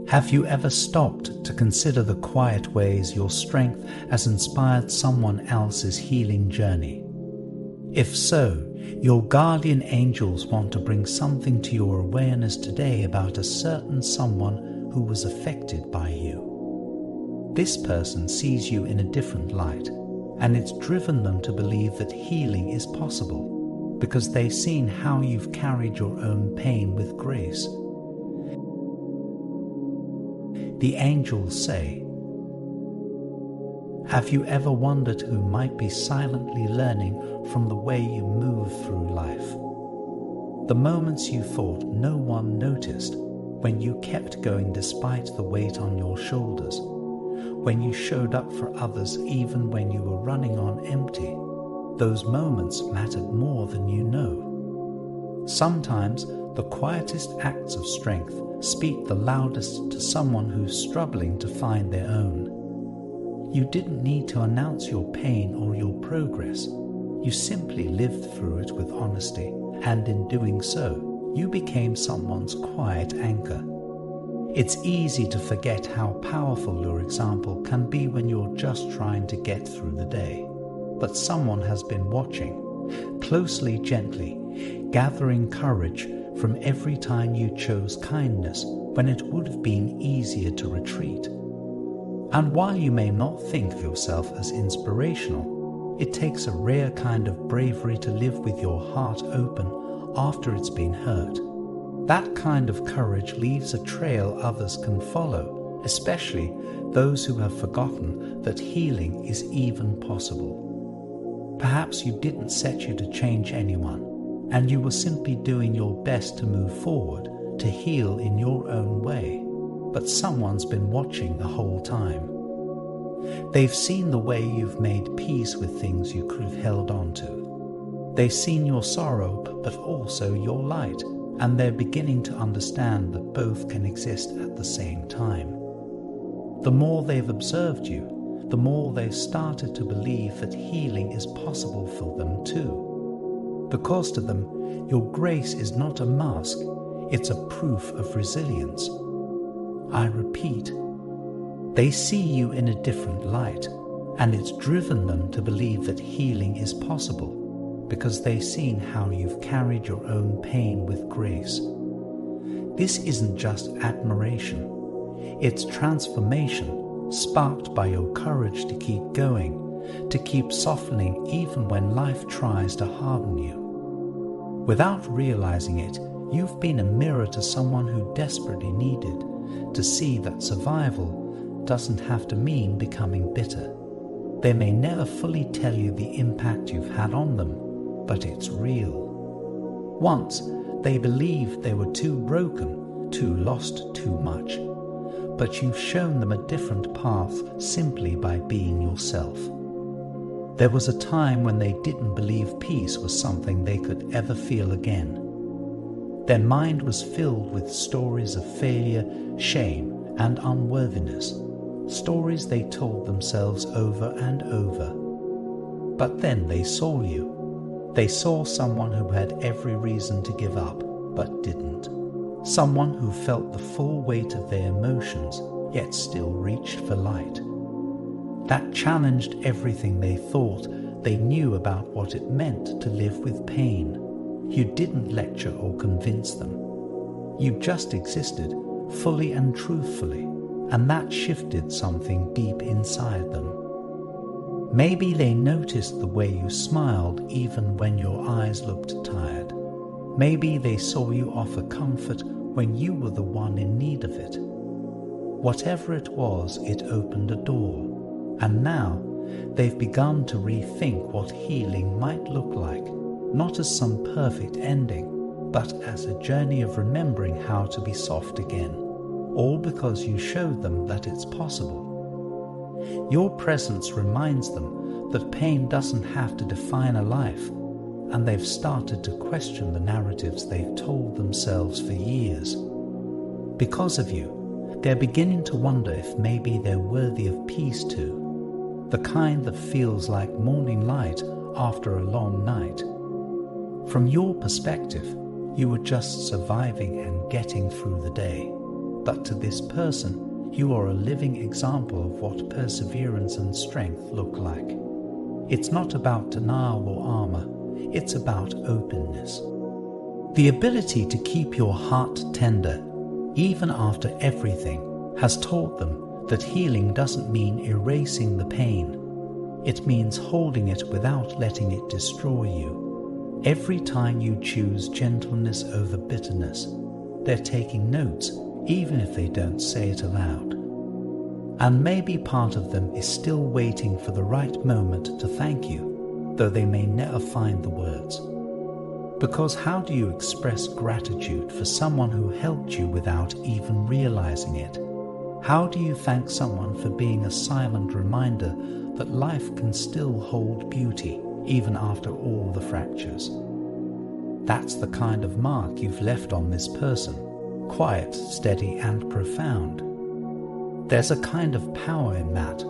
Have you ever stopped to consider the quiet ways your strength has inspired someone else's healing journey? If so, your guardian angels want to bring something to your awareness today about a certain someone who was affected by you. This person sees you in a different light, and it's driven them to believe that healing is possible because they've seen how you've carried your own pain with grace. The angels say, have you ever wondered who might be silently learning from the way you move through life? The moments you thought no one noticed, when you kept going despite the weight on your shoulders, when you showed up for others even when you were running on empty, those moments mattered more than you know. Sometimes the quietest acts of strength speak the loudest to someone who's struggling to find their own. You didn't need to announce your pain or your progress. You simply lived through it with honesty, and in doing so, you became someone's quiet anchor. It's easy to forget how powerful your example can be when you're just trying to get through the day. But someone has been watching, closely, gently, gathering courage from every time you chose kindness when it would have been easier to retreat. And while you may not think of yourself as inspirational, it takes a rare kind of bravery to live with your heart open after it's been hurt. That kind of courage leaves a trail others can follow, especially those who have forgotten that healing is even possible. Perhaps you didn't set you to change anyone, and you were simply doing your best to move forward, to heal in your own way. But someone's been watching the whole time. They've seen the way you've made peace with things you could have held on to. They've seen your sorrow, but also your light, and they're beginning to understand that both can exist at the same time. The more they've observed you, the more they've started to believe that healing is possible for them too. Because to them, your grace is not a mask, it's a proof of resilience. I repeat, they see you in a different light, and it's driven them to believe that healing is possible because they've seen how you've carried your own pain with grace. This isn't just admiration, it's transformation sparked by your courage to keep going, to keep softening even when life tries to harden you. Without realizing it, you've been a mirror to someone who desperately needed to see that survival doesn't have to mean becoming bitter. They may never fully tell you the impact you've had on them, but it's real. Once, they believed they were too broken, too lost, too much. But you've shown them a different path simply by being yourself. There was a time when they didn't believe peace was something they could ever feel again. Their mind was filled with stories of failure, shame, and unworthiness, stories they told themselves over and over. But then they saw you. They saw someone who had every reason to give up, but didn't. Someone who felt the full weight of their emotions, yet still reached for light. That challenged everything they thought they knew about what it meant to live with pain. You didn't lecture or convince them. You just existed, fully and truthfully, and that shifted something deep inside them. Maybe they noticed the way you smiled even when your eyes looked tired. Maybe they saw you offer comfort when you were the one in need of it. Whatever it was, it opened a door. And now, they've begun to rethink what healing might look like, not as some perfect ending, but as a journey of remembering how to be soft again, all because you showed them that it's possible. Your presence reminds them that pain doesn't have to define a life, and they've started to question the narratives they've told themselves for years. Because of you, they're beginning to wonder if maybe they're worthy of peace too. The kind that feels like morning light after a long night. From your perspective, you were just surviving and getting through the day. that to this person, you are a living example of what perseverance and strength look like. It's not about denial or armor, it's about openness. The ability to keep your heart tender, even after everything, has taught them that healing doesn't mean erasing the pain. It means holding it without letting it destroy you. Every time you choose gentleness over bitterness, they're taking notes, even if they don't say it aloud. And maybe part of them is still waiting for the right moment to thank you, though they may never find the words. Because how do you express gratitude for someone who helped you without even realizing it? How do you thank someone for being a silent reminder that life can still hold beauty, even after all the fractures? That's the kind of mark you've left on this person, quiet, steady, and profound. There's a kind of power in that,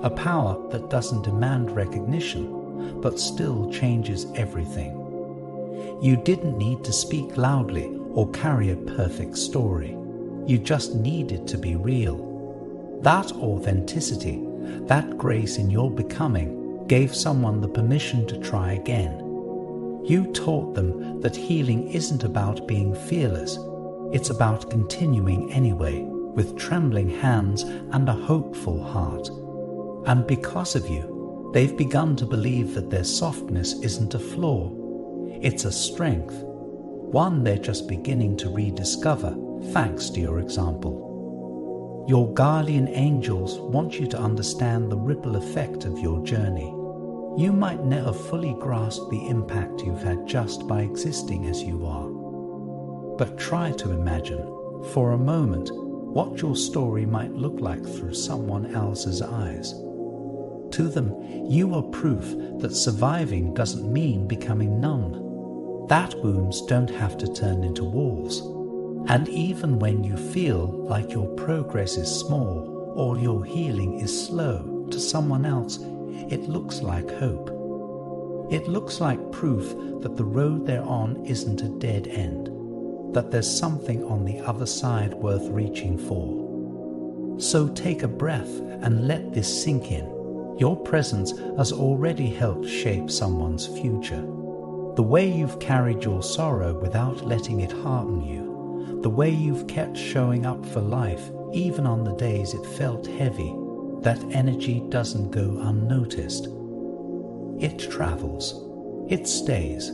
a power that doesn't demand recognition, but still changes everything. You didn't need to speak loudly or carry a perfect story. You just needed to be real. That authenticity, that grace in your becoming, gave someone the permission to try again. You taught them that healing isn't about being fearless, it's about continuing anyway, with trembling hands and a hopeful heart. And because of you, they've begun to believe that their softness isn't a flaw, it's a strength, one they're just beginning to rediscover thanks to your example. Your guardian angels want you to understand the ripple effect of your journey. You might never fully grasp the impact you've had just by existing as you are. But try to imagine, for a moment, what your story might look like through someone else's eyes. To them, you are proof that surviving doesn't mean becoming numb. That wounds don't have to turn into walls. And even when you feel like your progress is small or your healing is slow, to someone else, it looks like hope. It looks like proof that the road they're on isn't a dead end, that there's something on the other side worth reaching for. So take a breath and let this sink in. Your presence has already helped shape someone's future. The way you've carried your sorrow without letting it harden you, the way you've kept showing up for life even on the days it felt heavy, that energy doesn't go unnoticed. It travels, it stays,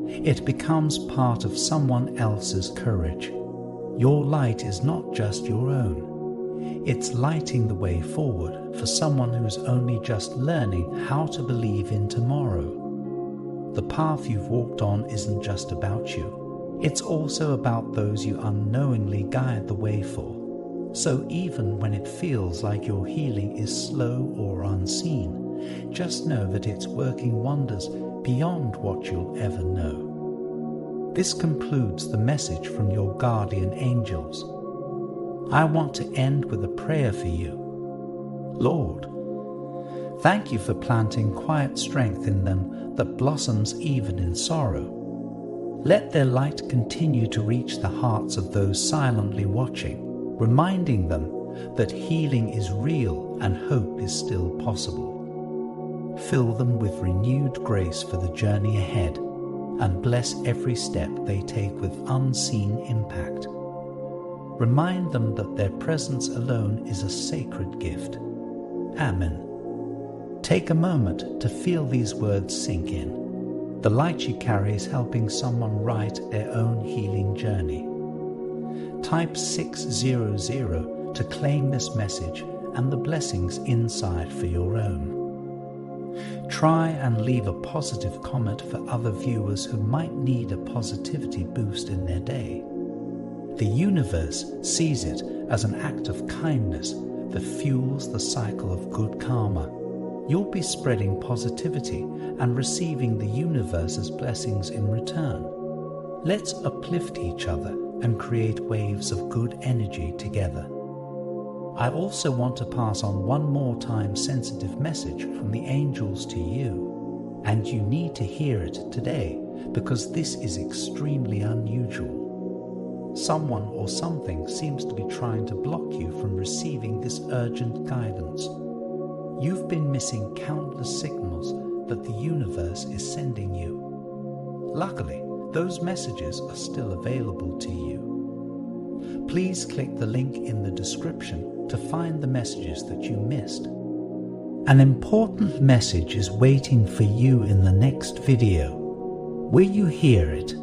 it becomes part of someone else's courage. Your light is not just your own. It's lighting the way forward for someone who's only just learning how to believe in tomorrow. The path you've walked on isn't just about you. It's also about those you unknowingly guide the way for. So even when it feels like your healing is slow or unseen, just know that it's working wonders beyond what you'll ever know. This concludes the message from your guardian angels. I want to end with a prayer for you. Lord, thank you for planting quiet strength in them that blossoms even in sorrow. Let their light continue to reach the hearts of those silently watching, reminding them that healing is real and hope is still possible. Fill them with renewed grace for the journey ahead, and bless every step they take with unseen impact. Remind them that their presence alone is a sacred gift. Amen. Take a moment to feel these words sink in. The light you carry is helping someone write their own healing journey. Type 600 to claim this message and the blessings inside for your own. Try and leave a positive comment for other viewers who might need a positivity boost in their day. The universe sees it as an act of kindness that fuels the cycle of good karma. You'll be spreading positivity and receiving the universe's blessings in return. Let's uplift each other and create waves of good energy together. I also want to pass on one more time sensitive message from the angels to you, and you need to hear it today because this is extremely unusual. Someone or something seems to be trying to block you from receiving this urgent guidance. You've been missing countless signals that the universe is sending you. Luckily, those messages are still available to you. Please click the link in the description to find the messages that you missed. An important message is waiting for you in the next video. Will you hear it?